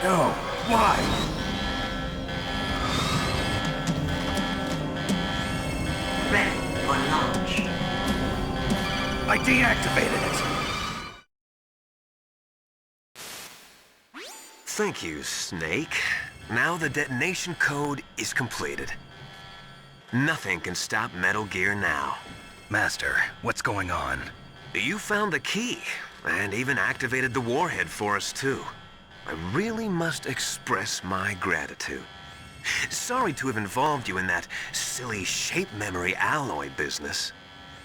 No, why? Ready for launch. I deactivated it. Thank you, Snake. Now the detonation code is completed. Nothing can stop Metal Gear now. Master, what's going on? You found the key, and even activated the warhead for us, too. I really must express my gratitude. Sorry to have involved you in that silly shape memory alloy business.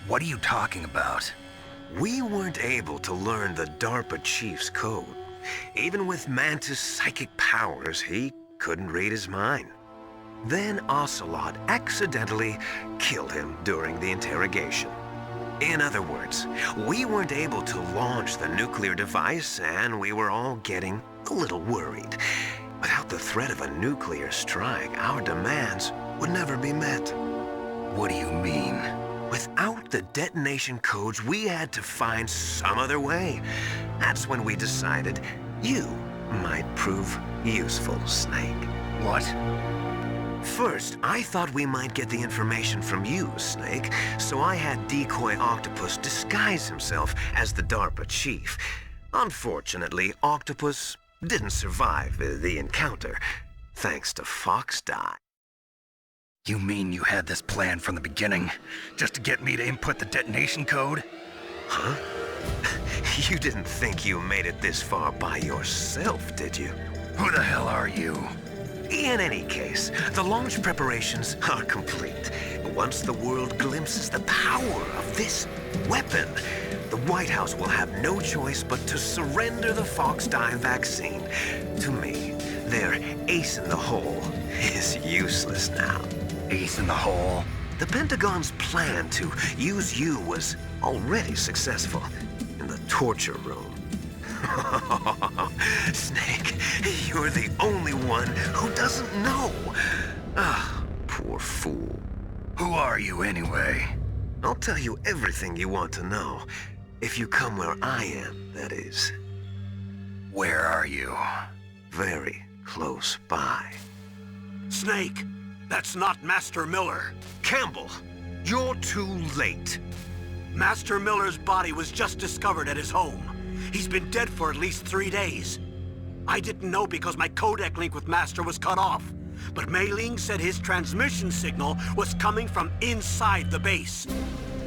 What are you talking about? We weren't able to learn the DARPA chief's code. Even with Mantis' psychic powers, he couldn't read his mind. Then Ocelot accidentally killed him during the interrogation. In other words, we weren't able to launch the nuclear device, and we were all getting a little worried. Without the threat of a nuclear strike, our demands would never be met. What do you mean? Without the detonation codes, we had to find some other way. That's when we decided you might prove useful, Snake. What? First, I thought we might get the information from you, Snake, so I had Decoy Octopus disguise himself as the DARPA chief. Unfortunately, Octopus didn't survive the encounter, thanks to Fox Die. You mean you had this plan from the beginning, just to get me to input the detonation code? Huh? You didn't think you made it this far by yourself, did you? Who the hell are you? In any case, the launch preparations are complete. Once the world glimpses the power of this weapon, the White House will have no choice but to surrender the Fox Die vaccine to me. Their ace in the hole is useless now. Ace in the hole? The Pentagon's plan to use you was already successful in the torture room. Snake, you're the only one who doesn't know. Ah, poor fool. Who are you anyway? I'll tell you everything you want to know. If you come where I am, that is. Where are you? Very close by. Snake, that's not Master Miller. Campbell, you're too late. Master Miller's body was just discovered at his home. He's been dead for at least 3 days. I didn't know because my codec link with Master was cut off. But Mei Ling said his transmission signal was coming from inside the base.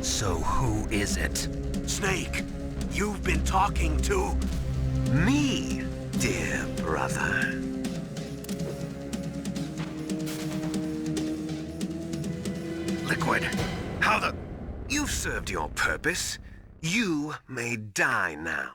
So who is it? Snake, you've been talking to... Me, dear brother. Liquid. How the... You've served your purpose. You may die now.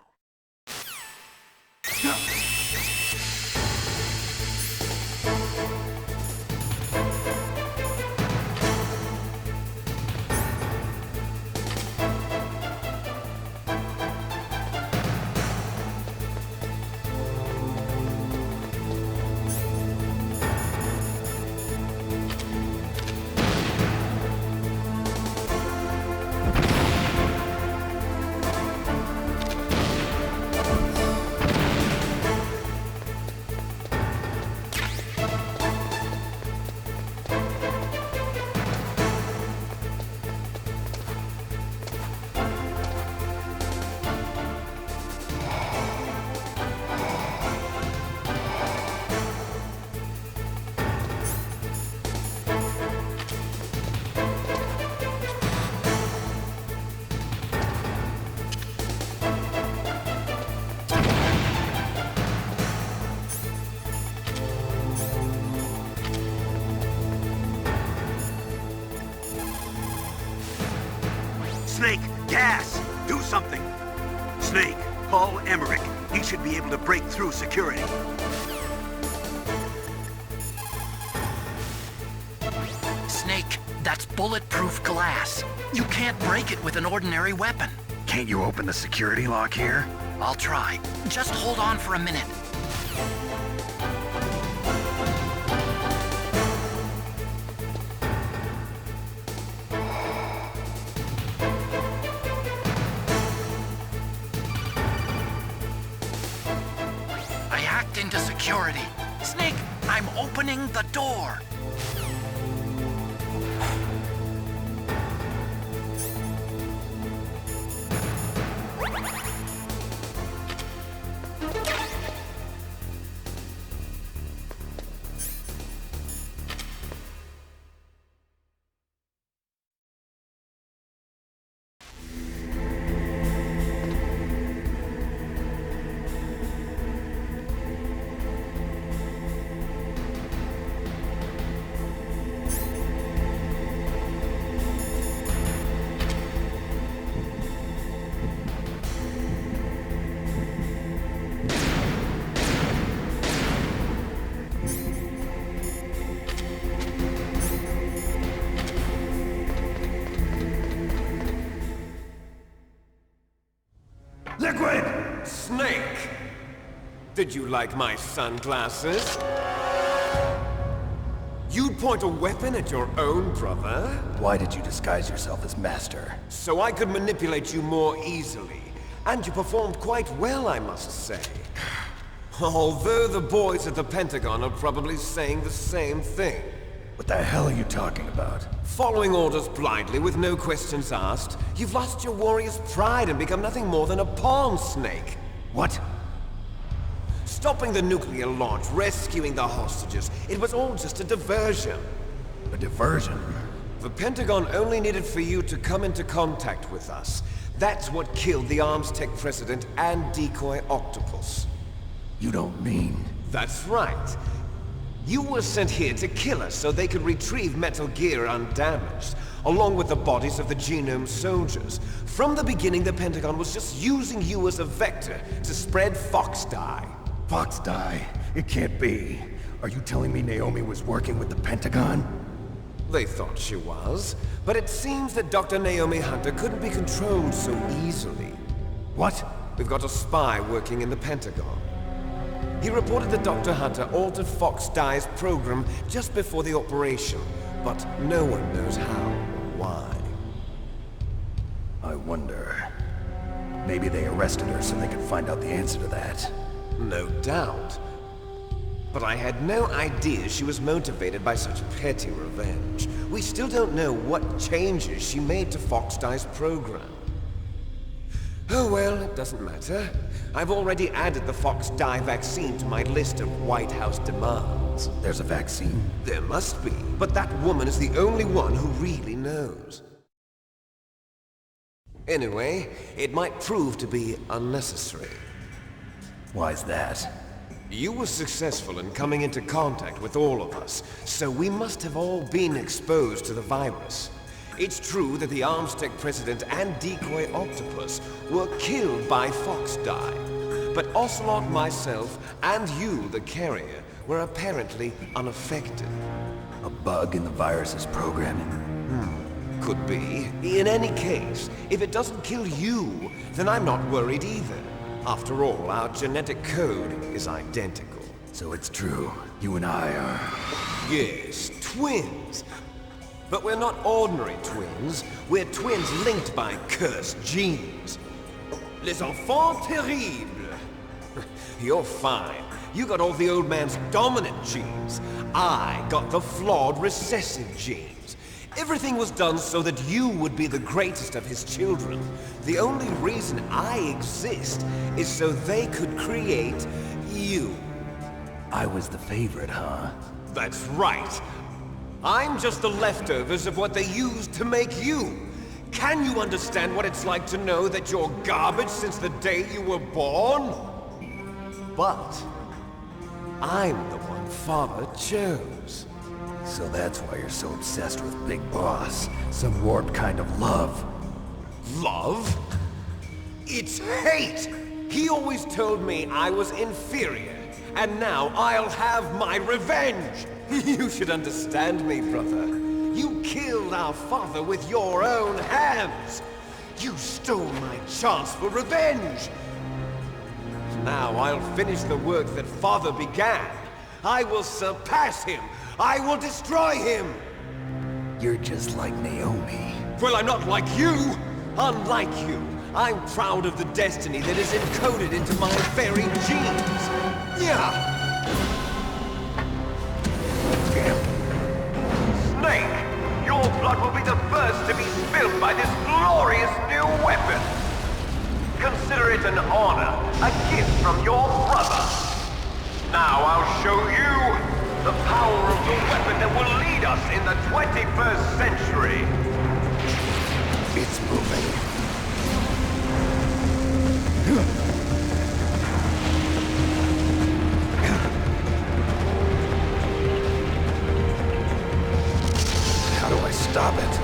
Snake, gas! Do something! Snake, call Emmerich. He should be able to break through security. Snake, that's bulletproof glass. You can't break it with an ordinary weapon. Can't you open the security lock here? I'll try. Just hold on for a minute. I hacked into security. authority. Snake, I'm opening the door. Liquid! Snake! Did you like my sunglasses? You'd point a weapon at your own brother? Why did you disguise yourself as Master? So I could manipulate you more easily. And you performed quite well, I must say. Although the boys at the Pentagon are probably saying the same thing. What the hell are you talking about? Following orders blindly with no questions asked, you've lost your warrior's pride and become nothing more than a pawn, Snake. What? Stopping the nuclear launch, rescuing the hostages, it was all just a diversion. A diversion? The Pentagon only needed for you to come into contact with us. That's what killed the Arms Tech president and decoy octopus. You don't mean... That's right. You were sent here to kill us so they could retrieve Metal Gear undamaged, along with the bodies of the Genome soldiers. From the beginning, the Pentagon was just using you as a vector to spread Fox dye. Fox dye? It can't be. Are you telling me Naomi was working with the Pentagon? They thought she was, but it seems that Dr. Naomi Hunter couldn't be controlled so easily. What? We've got a spy working in the Pentagon. He reported that Dr. Hunter altered Fox Dye's program just before the operation, but no one knows how or why. I wonder... Maybe they arrested her so they could find out the answer to that. No doubt. But I had no idea she was motivated by such petty revenge. We still don't know what changes she made to Fox Dye's program. Oh well, it doesn't matter. I've already added the Fox Dye vaccine to my list of White House demands. There's a vaccine? There must be, but that woman is the only one who really knows. Anyway, it might prove to be unnecessary. Why's that? You were successful in coming into contact with all of us, so we must have all been exposed to the virus. It's true that the Arms Tech president and decoy octopus were killed by Fox Dye, but Ocelot, myself, and you, the carrier, were apparently unaffected. A bug in the virus's programming? Could be. In any case, if it doesn't kill you, then I'm not worried either. After all, our genetic code is identical. So it's true. You and I are... Yes, twins. But we're not ordinary twins. We're twins linked by cursed genes. Les enfants terribles. You're fine. You got all the old man's dominant genes. I got the flawed recessive genes. Everything was done so that you would be the greatest of his children. The only reason I exist is so they could create you. I was the favorite, huh? That's right. I'm just the leftovers of what they used to make you. Can you understand what it's like to know that you're garbage since the day you were born? But I'm the one Father chose. So that's why you're so obsessed with Big Boss. Some warped kind of love. Love? It's hate! He always told me I was inferior, and now I'll have my revenge! You should understand me, brother. You killed our father with your own hands! You stole my chance for revenge! Now I'll finish the work that Father began. I will surpass him! I will destroy him! You're just like Naomi. Well, I'm not like you! Unlike you, I'm proud of the destiny that is encoded into my very genes! Yeah! Snake, your blood will be the first to be spilled by this glorious new weapon. Consider it an honor, a gift from your brother. Now I'll show you the power of the weapon that will lead us in the 21st century. It's moving. How do I stop it?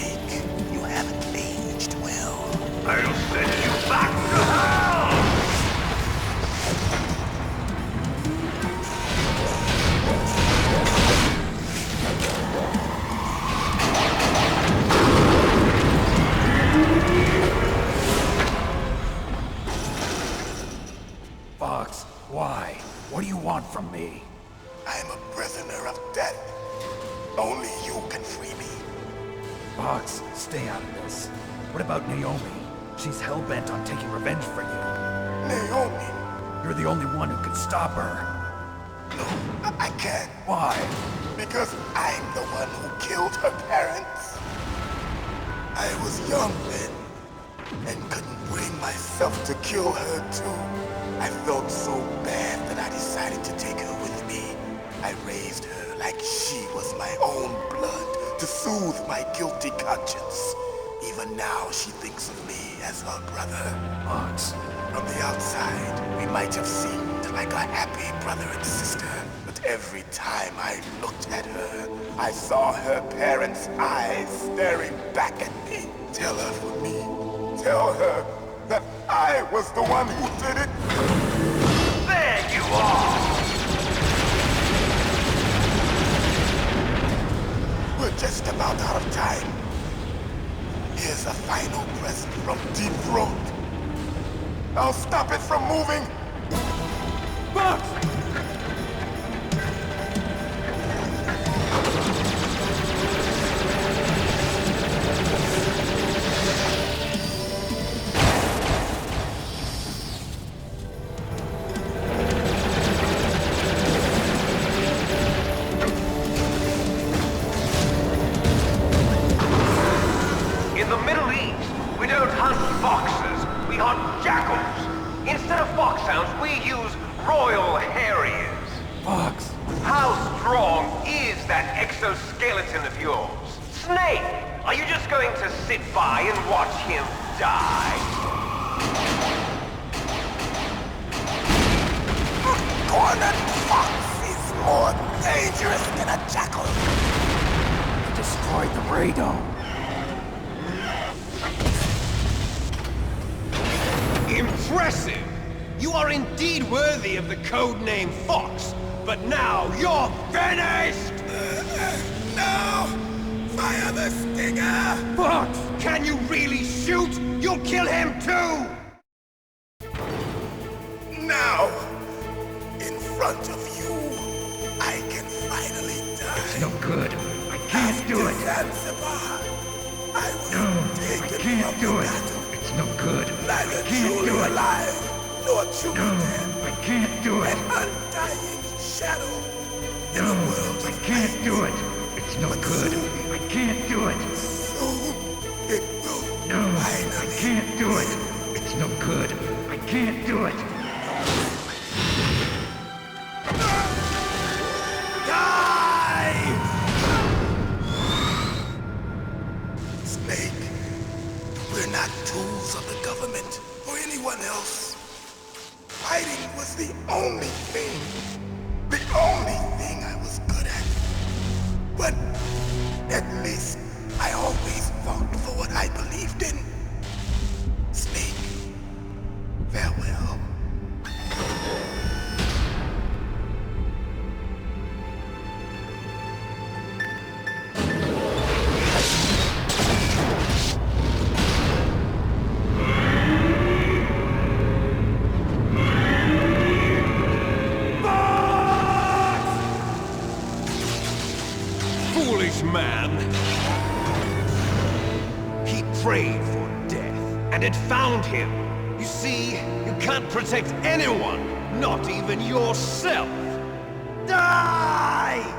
Snake, you haven't aged well. I'll send you back to hell! Fox, why? What do you want from me? I'm a prisoner of death. Only you can free me. Fox, stay out of this. What about Naomi? She's hell-bent on taking revenge for you. Naomi? You're the only one who can stop her. No, I can't. Why? Because I'm the one who killed her parents. I was young then, and couldn't bring myself to kill her too. I felt so bad that I decided to take her with me. I raised her like she was my own blood to soothe my guilty conscience. Even now she thinks of me as her brother. Fox. From the outside, we might have seemed like a happy brother and sister, but every time I looked at her, I saw her parents' eyes staring back at me. Tell her for me. Tell her that I was the one who did it. There you are! We're just about out of time. Here's a final present from Deep Throat. I'll stop it from moving. Fox! In the Middle East, we don't hunt foxes, we hunt jackals. Instead of foxhounds, we use royal harriers. Fox! How strong is that exoskeleton of yours? Snake, are you just going to sit by and watch him die? Cornered fox is more dangerous than a jackal. You destroyed the radome. Impressive! You are indeed worthy of the codename Fox, but now you're finished! No! Fire the stinger! Fox! Can you really shoot? You'll kill him too! Now, in front of you, I can finally die. No good. I can't do it. Zanzibar. I was No, taken I can't from do the it. battle. It's no good. Neither I can't truly do it. alive, nor truly No, dead. I can't do it. An undying shadow in No, the world I of can't light. do it. It's no But good. soon- I can't do it. Soon, it will No, I finally can't do it. It's no good. I can't do it. Snake, we're not tools of the government or anyone else. Fighting was the only thing I was good at. But at least I always fought for what I believed in. Snake, farewell. Foolish man! He prayed for death, and it found him. You see, you can't protect anyone, not even yourself. Die!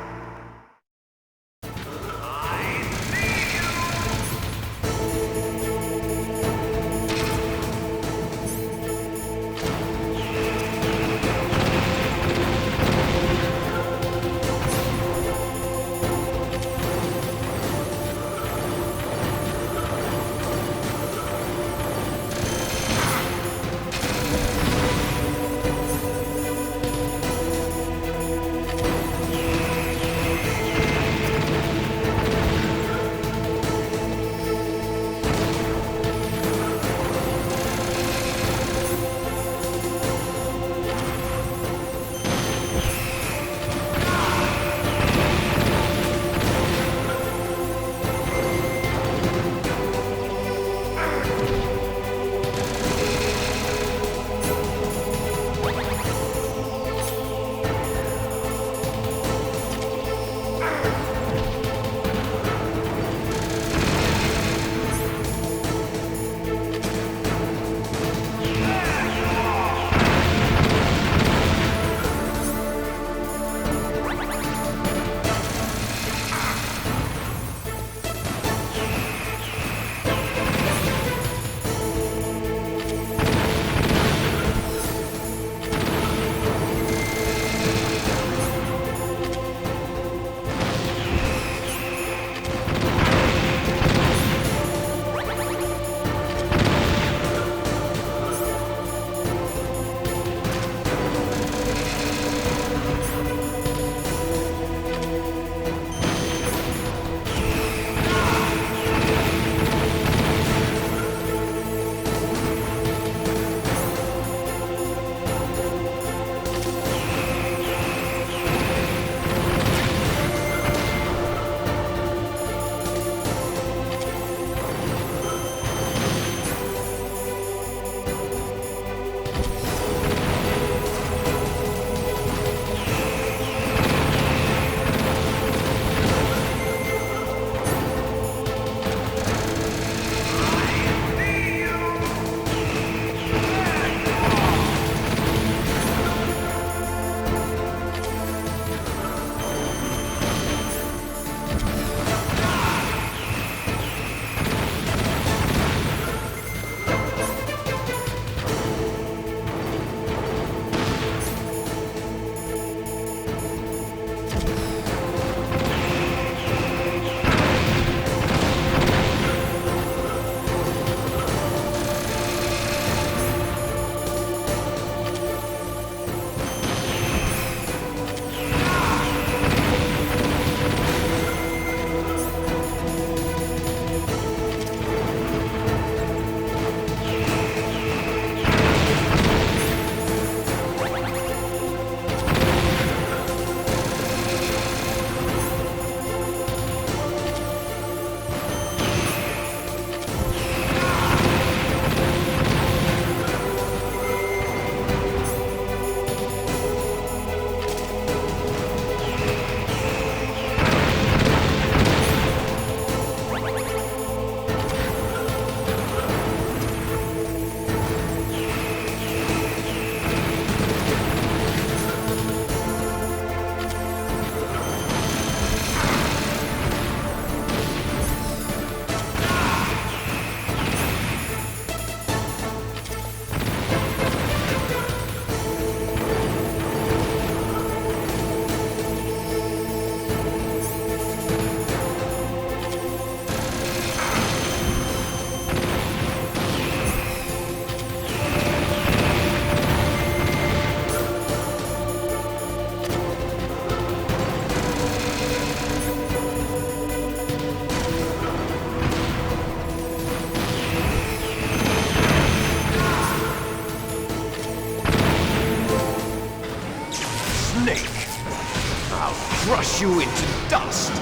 you into dust.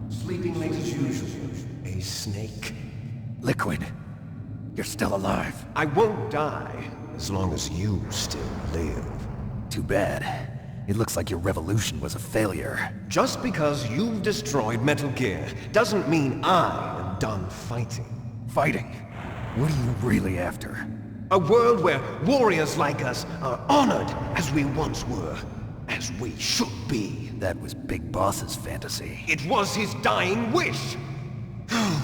Sleeping late as usual. A snake. Liquid, you're still alive. I won't die as long as you still live. Too bad. It looks like your revolution was a failure. Just because you've destroyed Metal Gear doesn't mean I am done fighting. Fighting? What are you really after? A world where warriors like us are honored as we once were, as we should be. That was Big Boss's fantasy. It was his dying wish.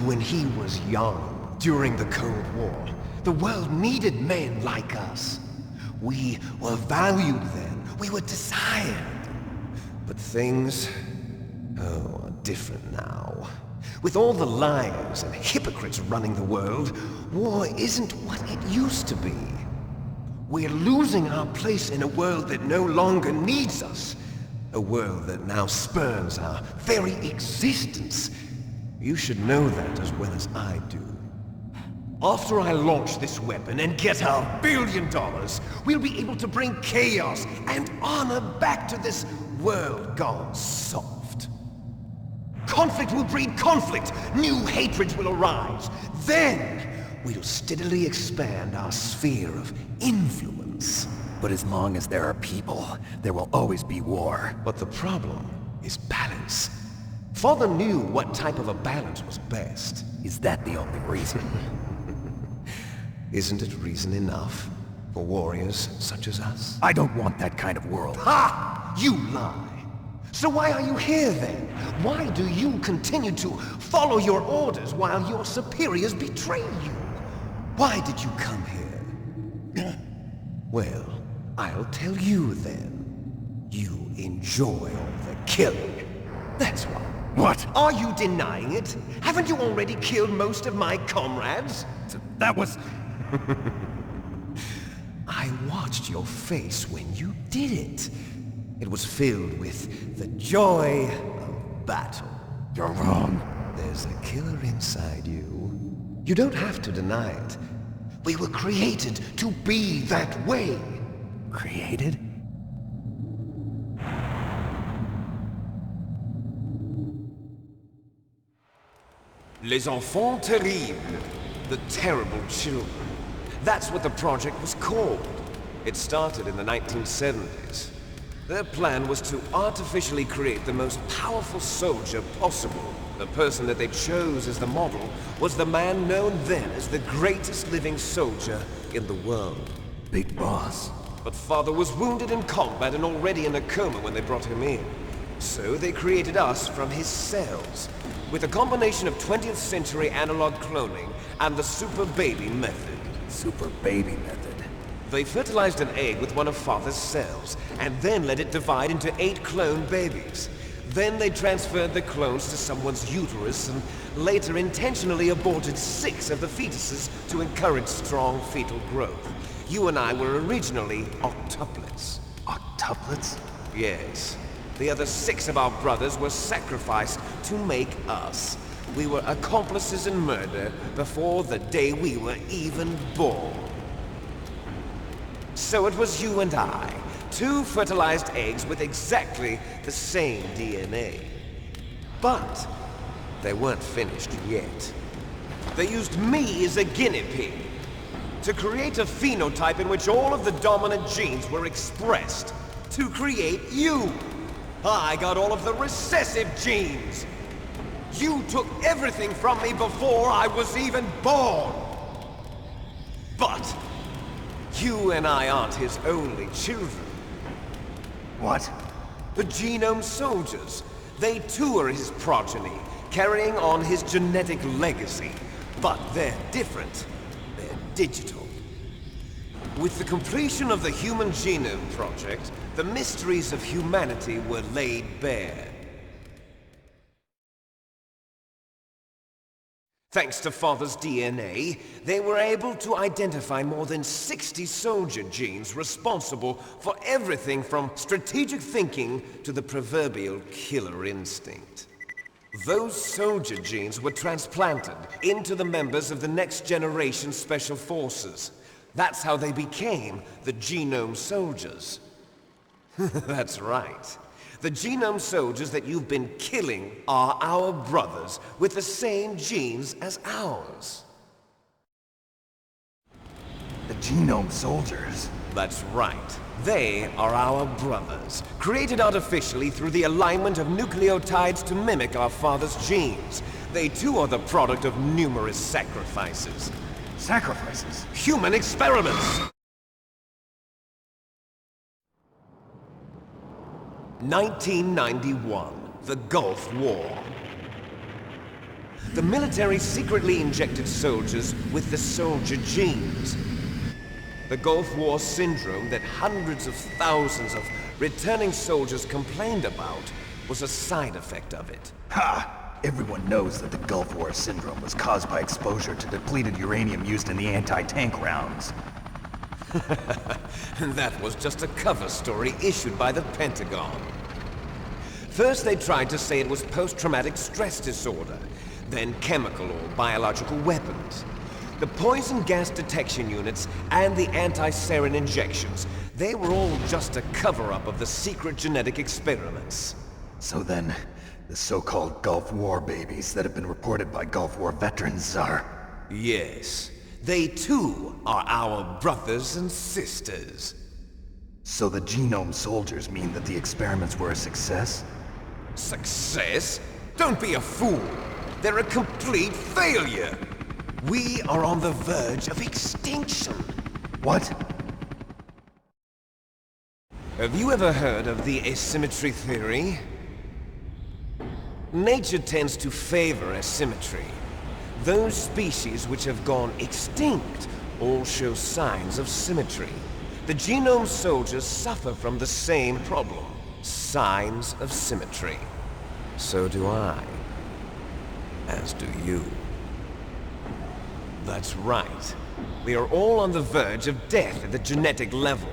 When he was young, during the Cold War, the world needed men like us. We were valued then. We were desired. But things, are different now. With all the liars and hypocrites running the world, war isn't what it used to be. We're losing our place in a world that no longer needs us. A world that now spurns our very existence. You should know that as well as I do. After I launch this weapon and get our $1 billion, we'll be able to bring chaos and honor back to this world gone soft. Conflict will breed conflict. New hatreds will arise. Then we'll steadily expand our sphere of influence. But as long as there are people, there will always be war. But the problem is balance. Father knew what type of a balance was best. Is that the only reason? Isn't it reason enough for warriors such as us? I don't want that kind of world. Ha! You lie! So why are you here then? Why do you continue to follow your orders while your superiors betray you? Why did you come here? Well, I'll tell you then. You enjoy all the killing. That's why. What? Are you denying it? Haven't you already killed most of my comrades? That was... I watched your face when you did it. It was filled with the joy of battle. You're wrong. There's a killer inside you. You don't have to deny it. We were created to be that way. Created? Les enfants terribles. The terrible children. That's what the project was called. It started in the 1970s. Their plan was to artificially create the most powerful soldier possible. The person that they chose as the model was the man known then as the greatest living soldier in the world. Big Boss. But Father was wounded in combat and already in a coma when they brought him in. So they created us from his cells, with a combination of 20th century analog cloning and the super baby method. Super baby method. They fertilized an egg with one of Father's cells, and then let it divide into 8 clone babies. Then they transferred the clones to someone's uterus and later intentionally aborted 6 of the fetuses to encourage strong fetal growth. You and I were originally octuplets. Octuplets? Yes. The other 6 of our brothers were sacrificed to make us. We were accomplices in murder before the day we were even born. So it was you and I, 2 fertilized eggs with exactly the same DNA. But they weren't finished yet. They used me as a guinea pig. to create a phenotype in which all of the dominant genes were expressed. To create you. I got all of the recessive genes. You took everything from me before I was even born. But you and I aren't his only children. What? The genome soldiers. They too are his progeny, carrying on his genetic legacy. But they're different. They're digital. With the completion of the Human Genome Project, the mysteries of humanity were laid bare. Thanks to Father's DNA, they were able to identify more than 60 soldier genes responsible for everything from strategic thinking to the proverbial killer instinct. Those soldier genes were transplanted into the members of the next generation special forces. That's how they became the genome soldiers. That's right. The genome soldiers that you've been killing are our brothers with the same genes as ours. The genome soldiers? That's right. They are our brothers, created artificially through the alignment of nucleotides to mimic our father's genes. They too are the product of numerous sacrifices. Sacrifices? Human experiments! 1991, the Gulf War. The military secretly injected soldiers with the soldier genes. The Gulf War syndrome that hundreds of thousands of returning soldiers complained about was a side effect of it. Ha! Everyone knows that the Gulf War syndrome was caused by exposure to depleted uranium used in the anti-tank rounds. And that was just a cover story issued by the Pentagon. First they tried to say it was post-traumatic stress disorder, then chemical or biological weapons. The poison gas detection units and the anti-sarin injections, they were all just a cover-up of the secret genetic experiments. So then, the so-called Gulf War babies that have been reported by Gulf War veterans are... Yes. They too are our brothers and sisters. So the genome soldiers mean that the experiments were a success? Success? Don't be a fool. They're a complete failure. We are on the verge of extinction. What? Have you ever heard of the asymmetry theory? Nature tends to favor asymmetry. Those species which have gone extinct all show signs of symmetry. The genome soldiers suffer from the same problem. Signs of symmetry. So do I. As do you. That's right. We are all on the verge of death at the genetic level.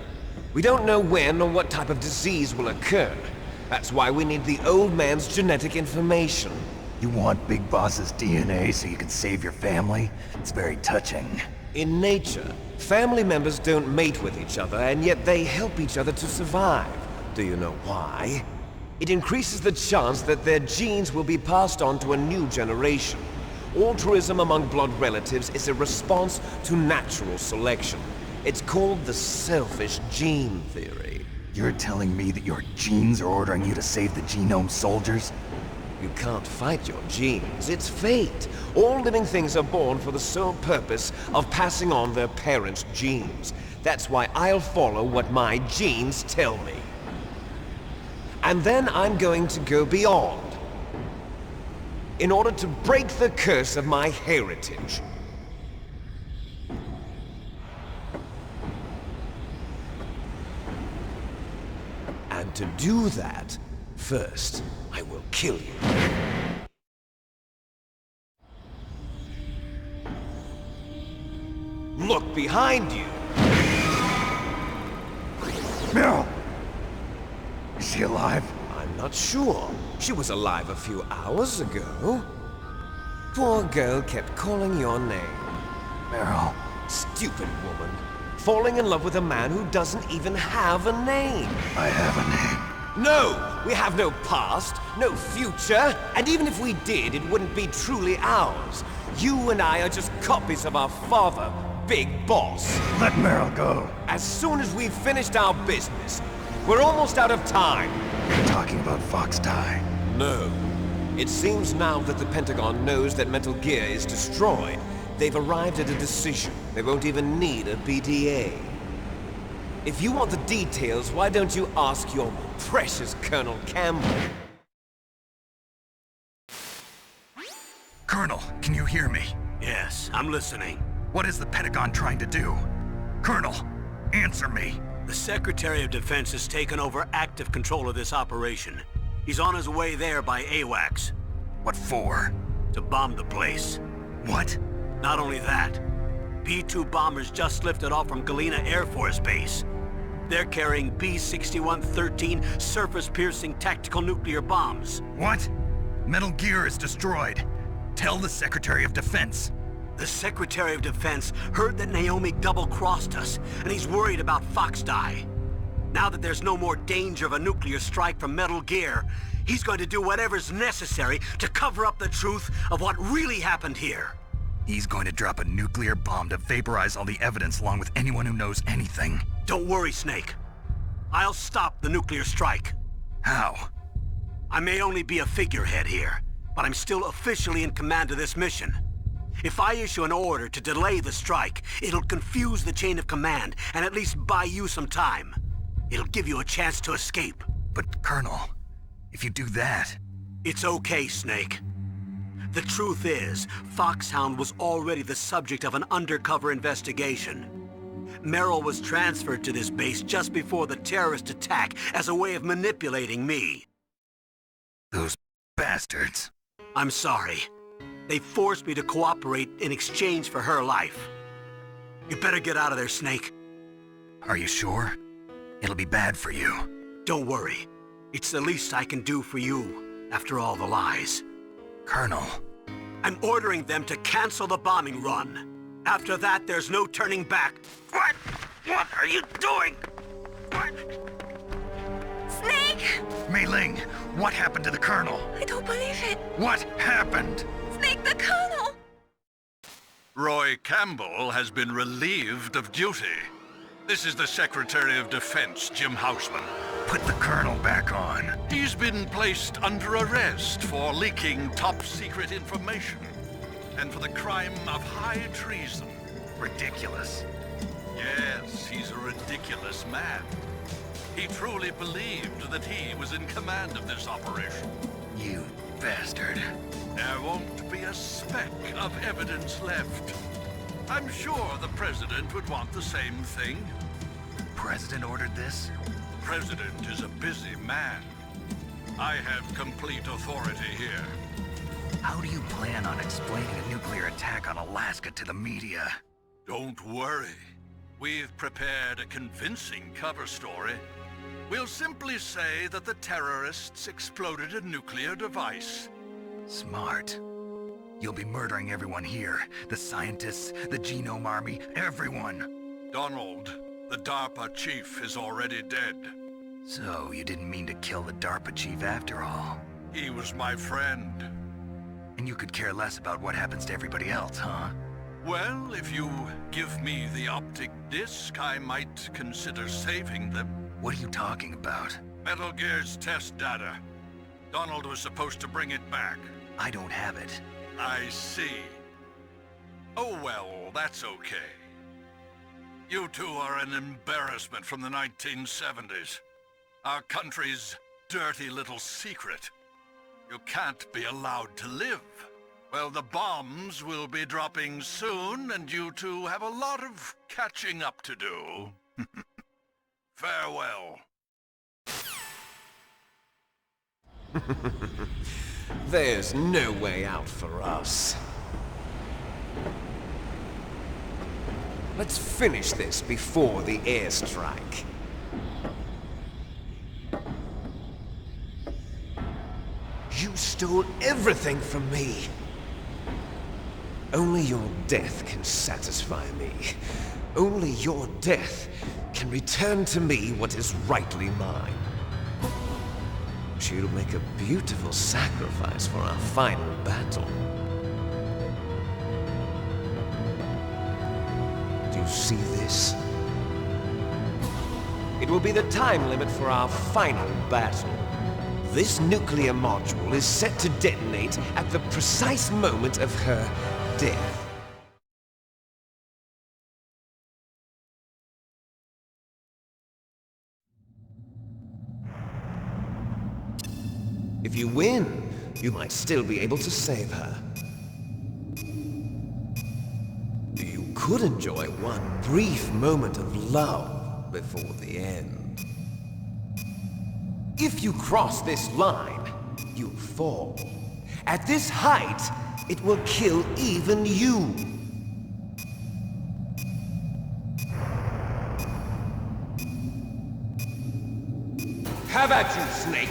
We don't know when or what type of disease will occur. That's why we need the old man's genetic information. You want Big Boss's DNA so you can save your family? It's very touching. In nature, family members don't mate with each other, and yet they help each other to survive. Do you know why? It increases the chance that their genes will be passed on to a new generation. Altruism among blood relatives is a response to natural selection. It's called the selfish gene theory. You're telling me that your genes are ordering you to save the genome soldiers? You can't fight your genes. It's fate. All living things are born for the sole purpose of passing on their parents' genes. That's why I'll follow what my genes tell me. And then I'm going to go beyond. In order to break the curse of my heritage. And to do that, first, I will kill you. Look behind you! Meryl! Is she alive? I'm not sure. She was alive a few hours ago. Poor girl kept calling your name. Meryl. Stupid woman. Falling in love with a man who doesn't even have a name. I have a name. No! We have no past, no future, and even if we did, it wouldn't be truly ours. You and I are just copies of our father, big boss. Let Meryl go. As soon as we've finished our business, we're almost out of time. You're talking about Fox Die. No. It seems now that the Pentagon knows that Metal Gear is destroyed, they've arrived at a decision. They won't even need a BDA. If you want the details, why don't you ask your precious Colonel Campbell? Colonel, can you hear me? Yes, I'm listening. What is the Pentagon trying to do? Colonel, answer me. The Secretary of Defense has taken over active control of this operation. He's on his way there by AWACS. What for? To bomb the place. What? Not only that, B-2 bombers just lifted off from Galena Air Force Base. They're carrying B-6113 surface-piercing tactical nuclear bombs. What? Metal Gear is destroyed. Tell the Secretary of Defense. The Secretary of Defense heard that Naomi double-crossed us, and he's worried about Fox Die. Now that there's no more danger of a nuclear strike from Metal Gear, he's going to do whatever's necessary to cover up the truth of what really happened here. He's going to drop a nuclear bomb to vaporize all the evidence along with anyone who knows anything. Don't worry, Snake. I'll stop the nuclear strike. How? I may only be a figurehead here, but I'm still officially in command of this mission. If I issue an order to delay the strike, it'll confuse the chain of command and at least buy you some time. It'll give you a chance to escape. But, Colonel, if you do that... It's okay, Snake. The truth is, Foxhound was already the subject of an undercover investigation. Meryl was transferred to this base just before the terrorist attack as a way of manipulating me. Those bastards. I'm sorry. They forced me to cooperate in exchange for her life. You better get out of there, Snake. Are you sure? It'll be bad for you. Don't worry. It's the least I can do for you, after all the lies. Colonel. I'm ordering them to cancel the bombing run. After that, there's no turning back. What? What are you doing? What? Snake! Mei Ling, what happened to the Colonel? I don't believe it. What happened? Snake, the Colonel! Roy Campbell has been relieved of duty. This is the Secretary of Defense, Jim Houseman. Put the Colonel back on. He's been placed under arrest for leaking top-secret information and for the crime of high treason. Ridiculous. Yes, he's a ridiculous man. He truly believed that he was in command of this operation. You bastard. There won't be a speck of evidence left. I'm sure the President would want the same thing. The President ordered this? President is a busy man. I have complete authority here. How do you plan on explaining a nuclear attack on Alaska to the media? Don't worry. We've prepared a convincing cover story. We'll simply say that the terrorists exploded a nuclear device. Smart. You'll be murdering everyone here. The scientists, the Genome Army, everyone. Donald, the DARPA chief, is already dead. So, you didn't mean to kill the DARPA chief after all? He was my friend. And you could care less about what happens to everybody else, huh? Well, if you give me the optic disc, I might consider saving them. What are you talking about? Metal Gear's test data. Donald was supposed to bring it back. I don't have it. I see. Oh well, that's okay. You two are an embarrassment from the 1970s. Our country's dirty little secret. You can't be allowed to live. Well, the bombs will be dropping soon, and you two have a lot of catching up to do. Farewell. There's no way out for us. Let's finish this before the airstrike. You stole everything from me. Only your death can satisfy me. Only your death can return to me what is rightly mine. She'll make a beautiful sacrifice for our final battle. see this? It will be the time limit for our final battle. This nuclear module is set to detonate at the precise moment of her death. If you win, you might still be able to save her. You could enjoy one brief moment of love before the end. If you cross this line, you'll fall. At this height, it will kill even you. Have at you, Snake!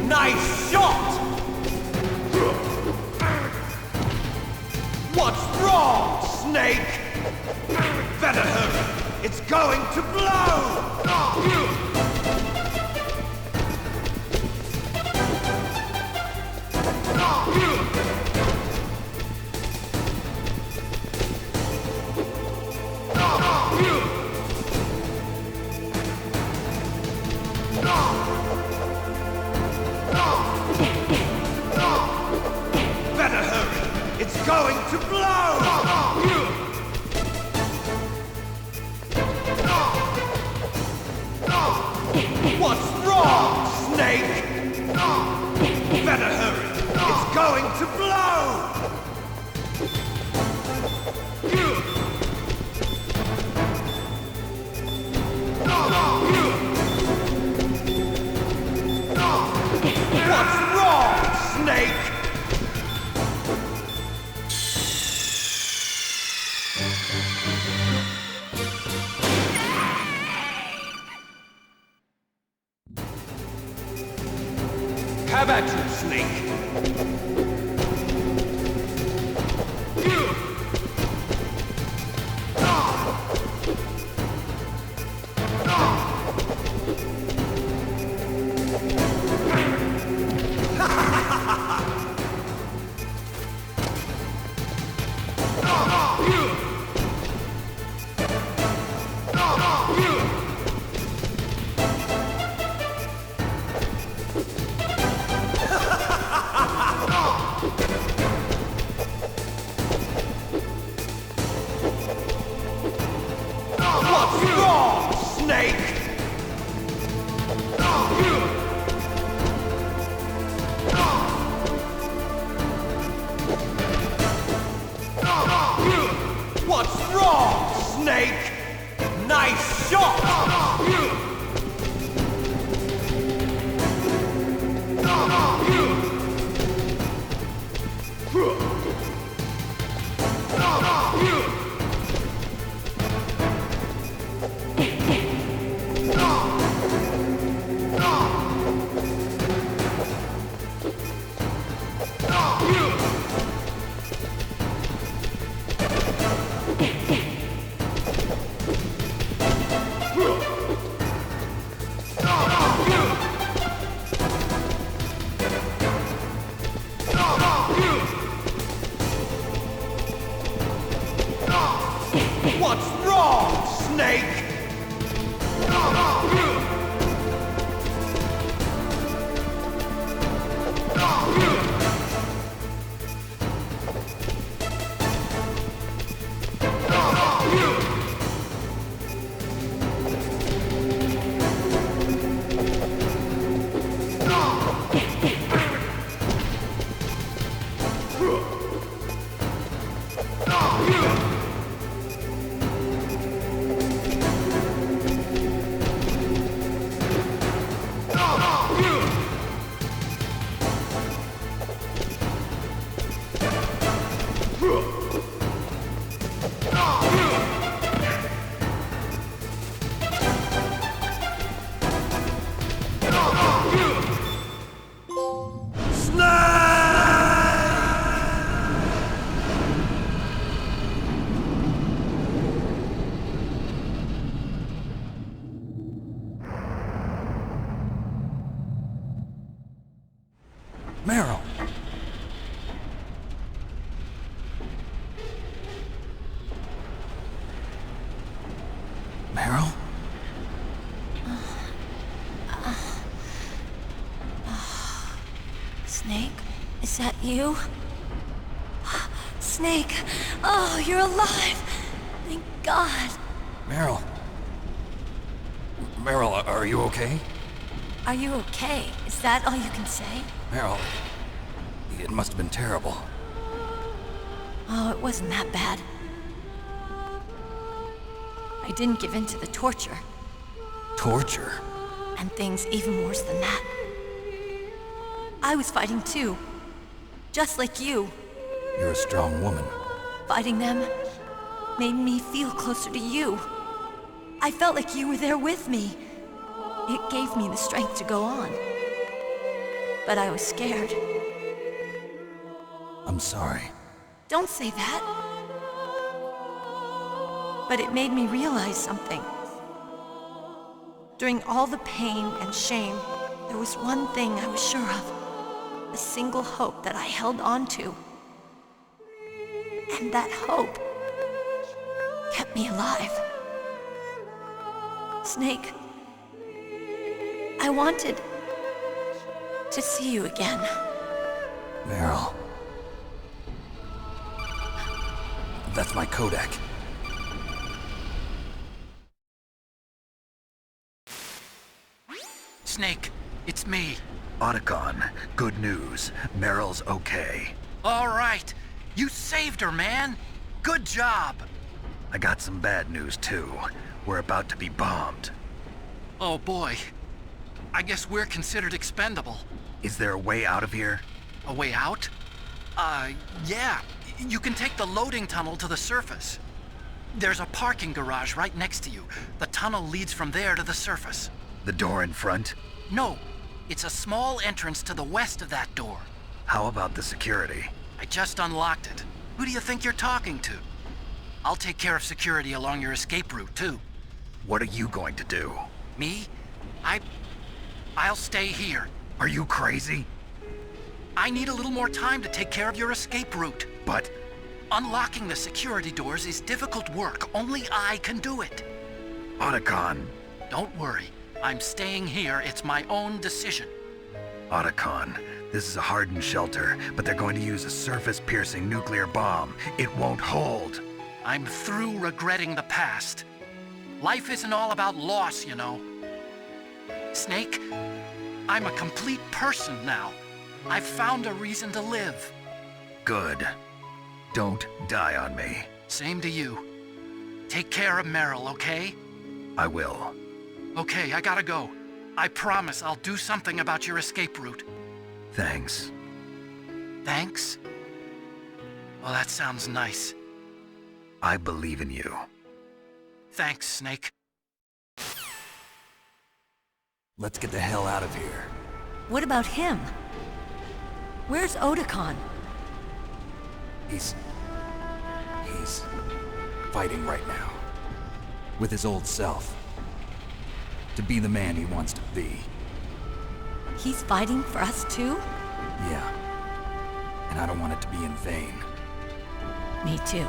Nice shot! What's wrong, Snake? Better hurry! It's going to blow! Better hurry! It's going to blow! What's wrong, Snake? Better hurry! It's going to blow! What's wrong, Snake? Have at you, Snake. Meryl! Meryl? Snake, is that you? Snake, oh, you're alive! Thank God. Meryl? Meryl, are you okay? Are you okay? Is that all you can say? Meryl, it must have been terrible. Oh, it wasn't that bad. I didn't give in to the torture. Torture? And things even worse than that. I was fighting too. Just like you. You're a strong woman. Fighting them made me feel closer to you. I felt like you were there with me. It gave me the strength to go on. But I was scared. I'm sorry. Don't say that. But it made me realize something. During all the pain and shame, there was one thing I was sure of. A single hope that I held on to. And that hope kept me alive. Snake, I wanted to see you again. Meryl. That's my Kodak. Snake, it's me. Otacon, good news. Meryl's okay. All right. You saved her, man. Good job. I got some bad news, too. We're about to be bombed. Oh, boy. I guess we're considered expendable. Is there a way out of here? A way out? Yeah. You can take the loading tunnel to the surface. There's a parking garage right next to you. The tunnel leads from there to the surface. The door in front? No. It's a small entrance to the west of that door. How about the security? I just unlocked it. Who do you think you're talking to? I'll take care of security along your escape route, too. What are you going to do? Me? I'll stay here. Are you crazy? I need a little more time to take care of your escape route. But... Unlocking the security doors is difficult work. Only I can do it. Otacon. Don't worry. I'm staying here. It's my own decision. Otacon, this is a hardened shelter, but they're going to use a surface-piercing nuclear bomb. It won't hold. I'm through regretting the past. Life isn't all about loss, you know. Snake, I'm a complete person now. I've found a reason to live. Good. Don't die on me. Same to you. Take care of Meryl, okay? I will. Okay, I gotta go. I promise I'll do something about your escape route. Thanks. Thanks? Well, that sounds nice. I believe in you. Thanks, Snake. Let's get the hell out of here. What about him? Where's Otacon? He's fighting right now. With his old self. To be the man he wants to be. He's fighting for us too? Yeah. And I don't want it to be in vain. Me too.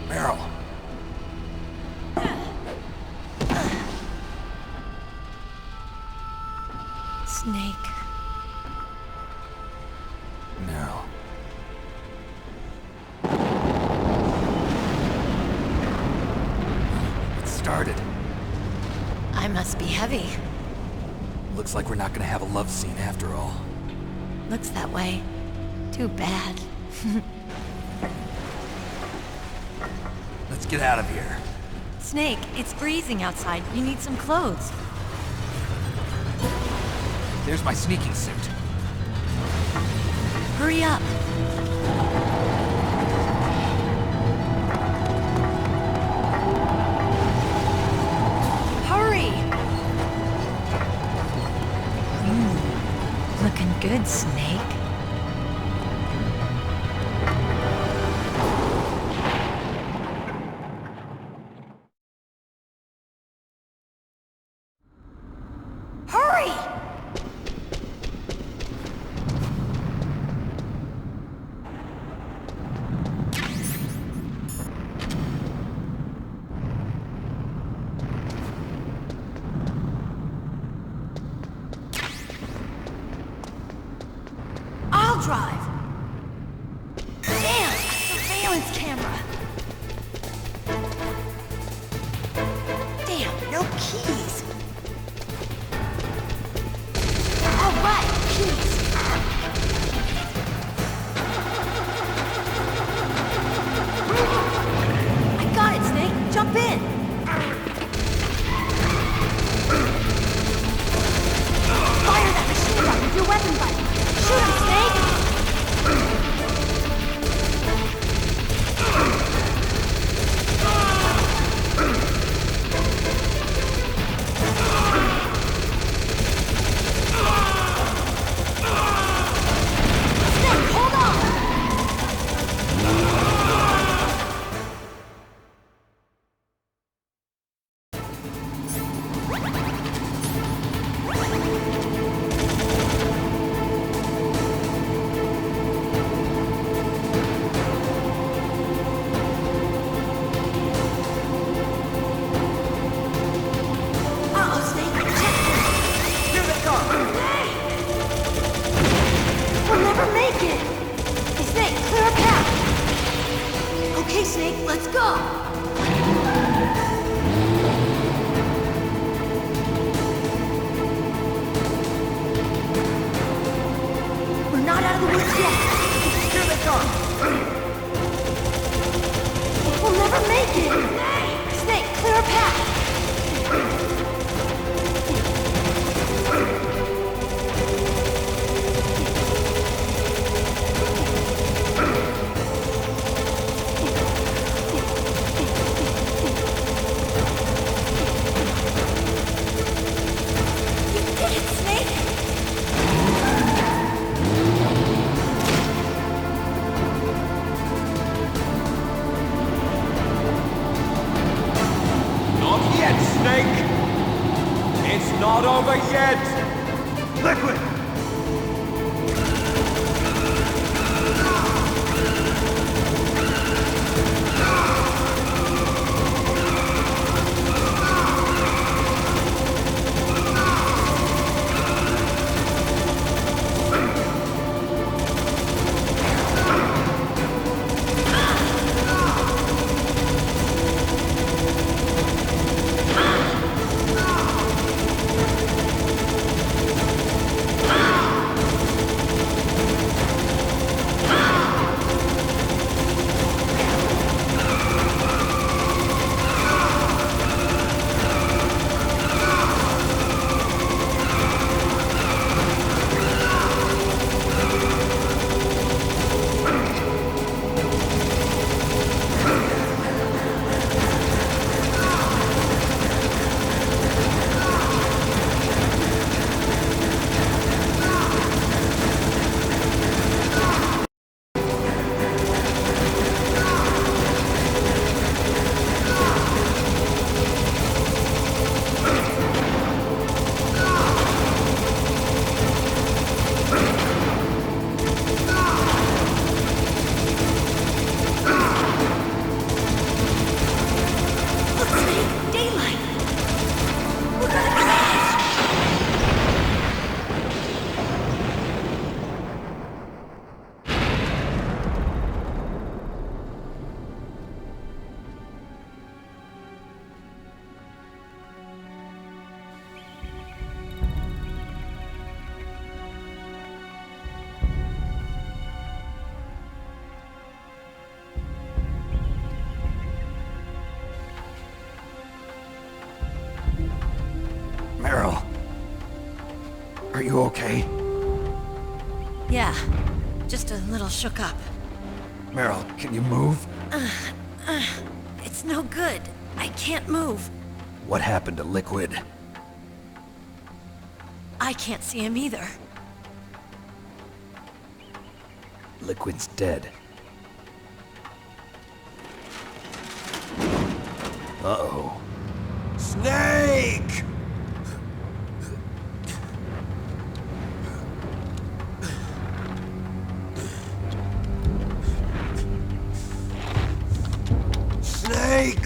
Meryl. Snake. Meryl. must be heavy. Looks like we're not gonna have a love scene after all. Looks that way. Too bad. Let's get out of here. Snake, it's freezing outside. You need some clothes. There's my sneaking suit. Hurry up. Hurry! Looking good, Snake. Hurry! I'll drive. Damn, a surveillance camera. Damn, no keys. All right, keys. I got it, Snake. Jump in. Fire that machine gun with your weapon button. Shoot him, Snake. Snake, hold on. Uh-oh, Snake. Check this. Here they come. Snake! We'll never make it. Hey, Snake, clear a path. Okay, Snake, let's go. We're not out of the woods yet. Here they come. We'll never make it. Snake, clear a path. You did it, Snake! Not yet, Snake! It's not over yet! Liquid! Are you okay? Yeah, just a little shook up. Meryl, can you move? It's no good. I can't move. What happened to Liquid? I can't see him either. Liquid's dead. Uh-oh. Snake! Snake!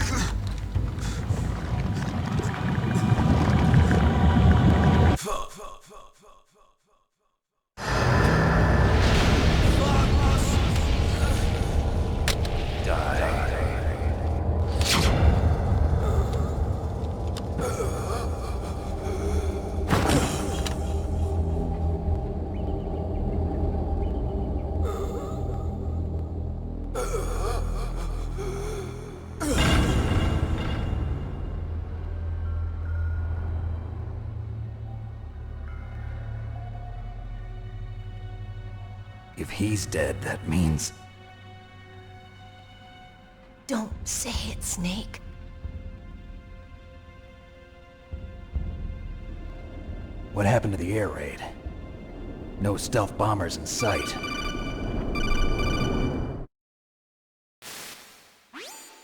If he's dead, that means... Don't say it, Snake. What happened to the air raid? No stealth bombers in sight.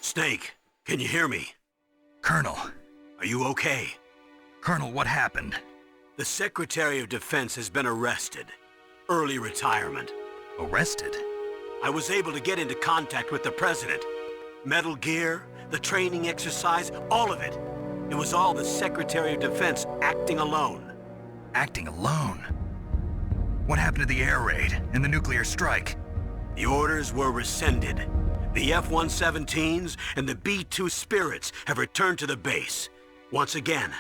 Snake, can you hear me? Colonel. Are you okay? Colonel, what happened? The Secretary of Defense has been arrested. Early retirement. Arrested? I was able to get into contact with the President. Metal Gear, the training exercise, all of it. It was all the Secretary of Defense acting alone. Acting alone? What happened to the air raid and the nuclear strike? The orders were rescinded. The F-117s and the B-2 Spirits have returned to the base. Once again,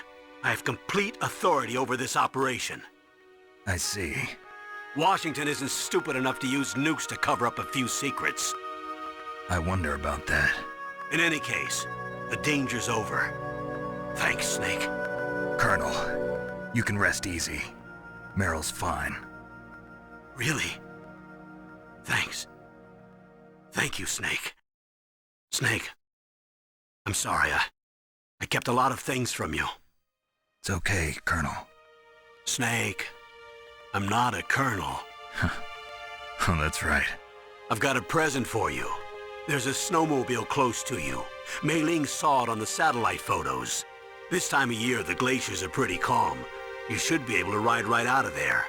I have complete authority over this operation. I see. Washington isn't stupid enough to use nukes to cover up a few secrets. I wonder about that. In any case, the danger's over. Thanks, Snake. Colonel, you can rest easy. Meryl's fine. Really? Thanks. Thank you, Snake. Snake, I'm sorry, I kept a lot of things from you. It's okay, Colonel. Snake, I'm not a colonel. Oh, that's right. I've got a present for you. There's a snowmobile close to you. Mei Ling saw it on the satellite photos. This time of year, the glaciers are pretty calm. You should be able to ride right out of there.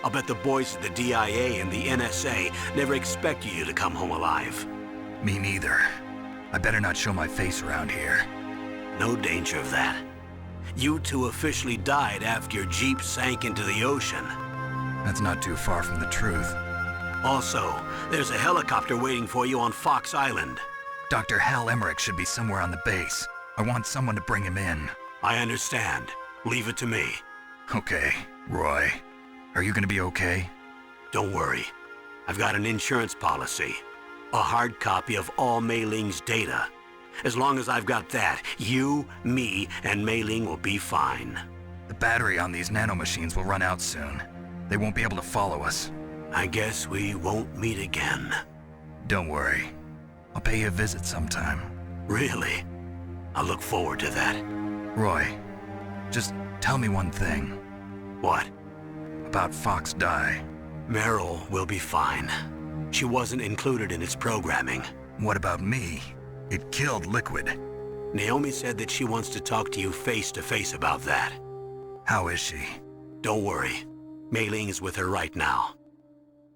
I'll bet the boys at the DIA and the NSA never expected you to come home alive. Me neither. I better not show my face around here. No danger of that. You two officially died after your Jeep sank into the ocean. That's not too far from the truth. Also, there's a helicopter waiting for you on Fox Island. Dr. Hal Emmerich should be somewhere on the base. I want someone to bring him in. I understand. Leave it to me. Okay, Roy. Are you gonna be okay? Don't worry. I've got an insurance policy. A hard copy of all Mei Ling's data. As long as I've got that, you, me, and Mei Ling will be fine. The battery on these nanomachines will run out soon. They won't be able to follow us. I guess we won't meet again. Don't worry. I'll pay you a visit sometime. Really? I look forward to that. Roy, just tell me one thing. What? About Fox Die. Meryl will be fine. She wasn't included in its programming. What about me? It killed Liquid. Naomi said that she wants to talk to you face to face about that. How is she? Don't worry. Mei Ling is with her right now.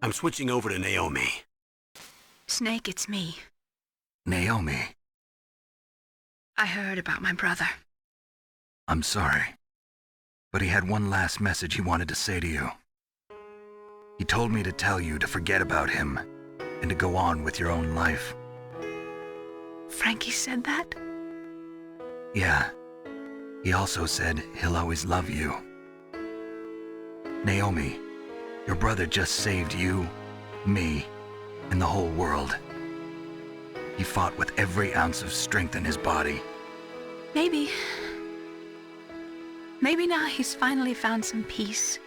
I'm switching over to Naomi. Snake, it's me. Naomi. I heard about my brother. I'm sorry. But he had one last message he wanted to say to you. He told me to tell you to forget about him and to go on with your own life. Frankie said that? Yeah. He also said he'll always love you. Naomi, your brother just saved you, me, and the whole world. He fought with every ounce of strength in his body. Maybe now he's finally found some peace.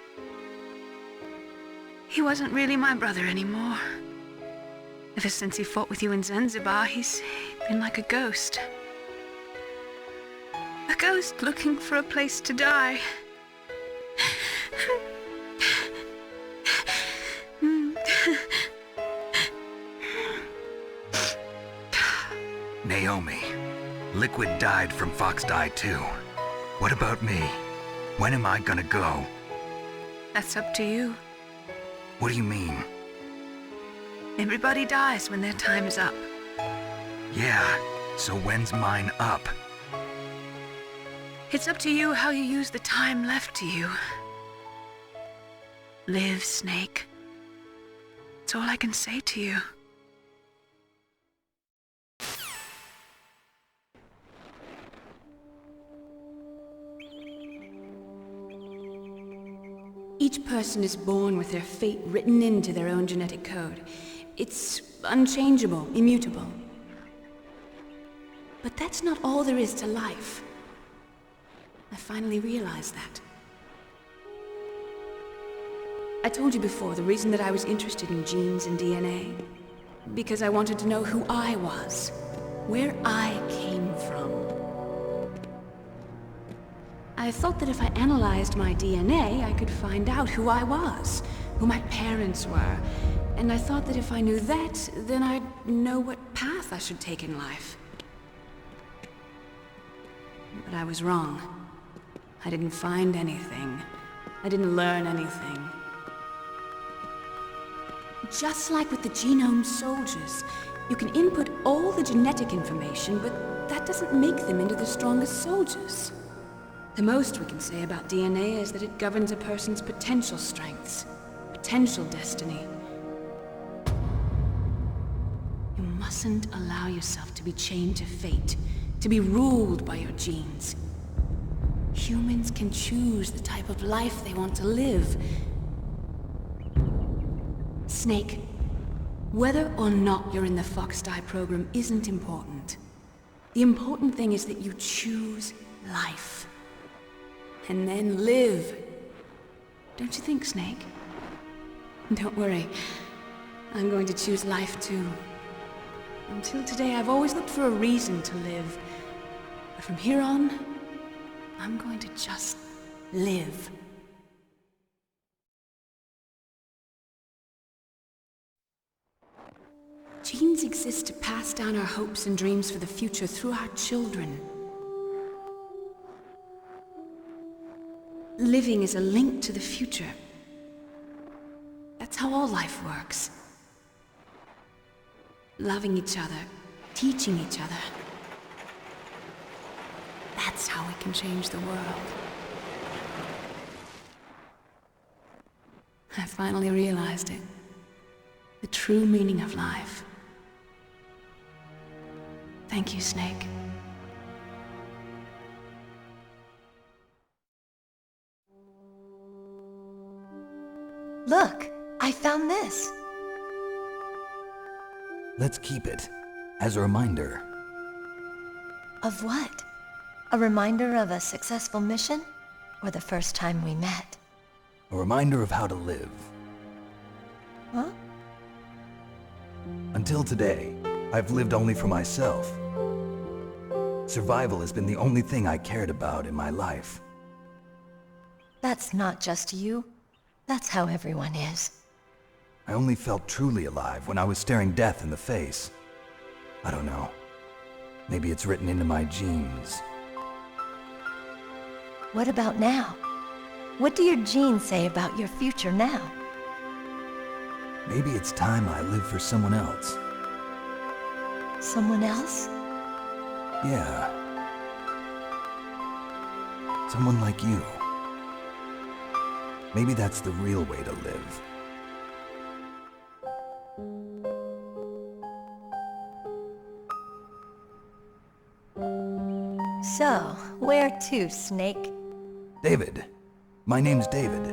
He wasn't really my brother anymore. Ever since he fought with you in Zanzibar, he's been like a ghost. A ghost looking for a place to die. Naomi, Liquid died from Fox Die too. What about me? When am I gonna go? That's up to you. What do you mean? Everybody dies when their time's up. Yeah, so when's mine up? It's up to you how you use the time left to you. Live, Snake. That's all I can say to you. Each person is born with their fate written into their own genetic code. It's unchangeable, immutable. But that's not all there is to life. I finally realized that. I told you before the reason that I was interested in genes and DNA. Because I wanted to know who I was, where I came from. I thought that if I analyzed my DNA, I could find out who I was, who my parents were, and I thought that if I knew that, then I'd know what path I should take in life. But I was wrong. I didn't find anything. I didn't learn anything. Just like with the genome soldiers, you can input all the genetic information, but that doesn't make them into the strongest soldiers. The most we can say about DNA is that it governs a person's potential strengths, potential destiny. You mustn't allow yourself to be chained to fate, to be ruled by your genes. Humans can choose the type of life they want to live. Snake, whether or not you're in the Fox Die program isn't important. The important thing is that you choose life. And then live. Don't you think, Snake? Don't worry. I'm going to choose life too. Until today, I've always looked for a reason to live. But from here on, I'm going to just live. Genes exist to pass down our hopes and dreams for the future through our children. Living is a link to the future. That's how all life works. Loving each other, teaching each other. That's how we can change the world. I finally realized it. The true meaning of life. Thank you, Snake. Look, I found this. Let's keep it as a reminder. Of what? A reminder of a successful mission? Or the first time we met? A reminder of how to live. Huh? Until today, I've lived only for myself. Survival has been the only thing I cared about in my life. That's not just you. That's how everyone is. I only felt truly alive when I was staring death in the face. I don't know. Maybe it's written into my genes. What about now? What do your genes say about your future now? Maybe it's time I live for someone else. Someone else? Yeah. Someone like you. Maybe that's the real way to live. So, where to, Snake? David. My name's David.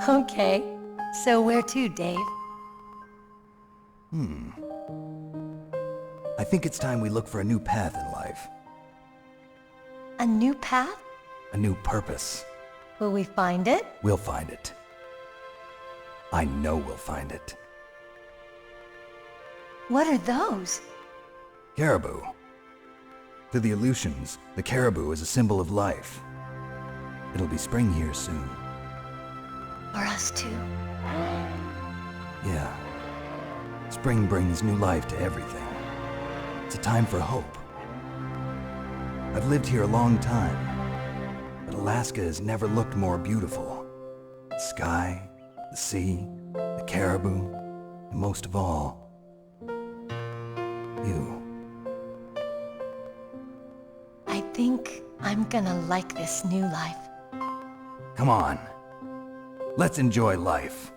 Okay. So where to, Dave? I think it's time we look for a new path in life. A new path? A new purpose. Will we find it? We'll find it. I know we'll find it. What are those? Caribou. To the Aleutians, the caribou is a symbol of life. It'll be spring here soon. For us too? Yeah. Spring brings new life to everything. It's a time for hope. I've lived here a long time, but Alaska has never looked more beautiful. The sky, the sea, the caribou, and most of all, you. I think I'm gonna like this new life. Come on. Let's enjoy life.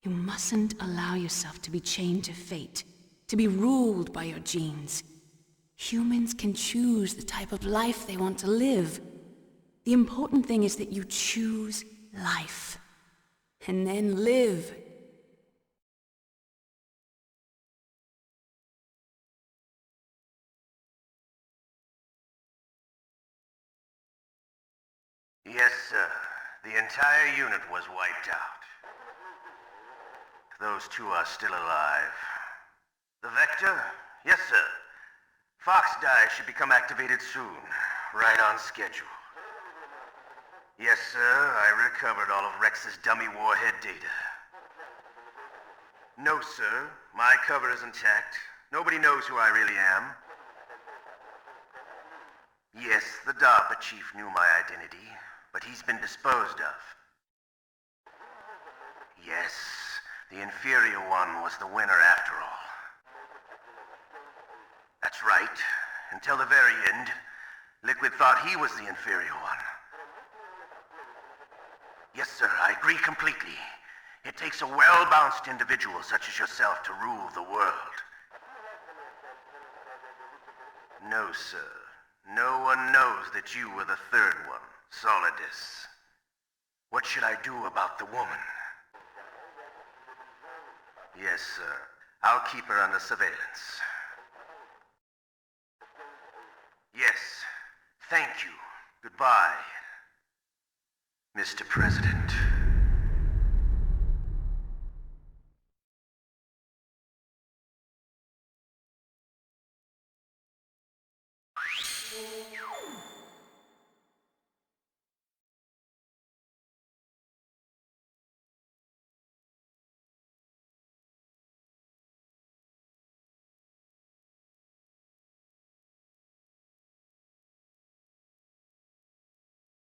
You mustn't allow yourself to be chained to fate, to be ruled by your genes. Humans can choose the type of life they want to live. The important thing is that you choose life, and then live. Yes, sir. The entire unit was wiped out. Those two are still alive. The Vector? Yes, sir. Fox Die should become activated soon. Right on schedule. Yes, sir. I recovered all of Rex's dummy warhead data. No, sir. My cover is intact. Nobody knows who I really am. Yes, the DARPA chief knew my identity, but he's been disposed of. Yes, the inferior one was the winner after all. That's right. Until the very end, Liquid thought he was the inferior one. Yes, sir, I agree completely. It takes a well-balanced individual such as yourself to rule the world. No, sir. No one knows that you were the third one, Solidus. What should I do about the woman? Yes, sir. I'll keep her under surveillance. Yes. Thank you. Goodbye, Mr. President.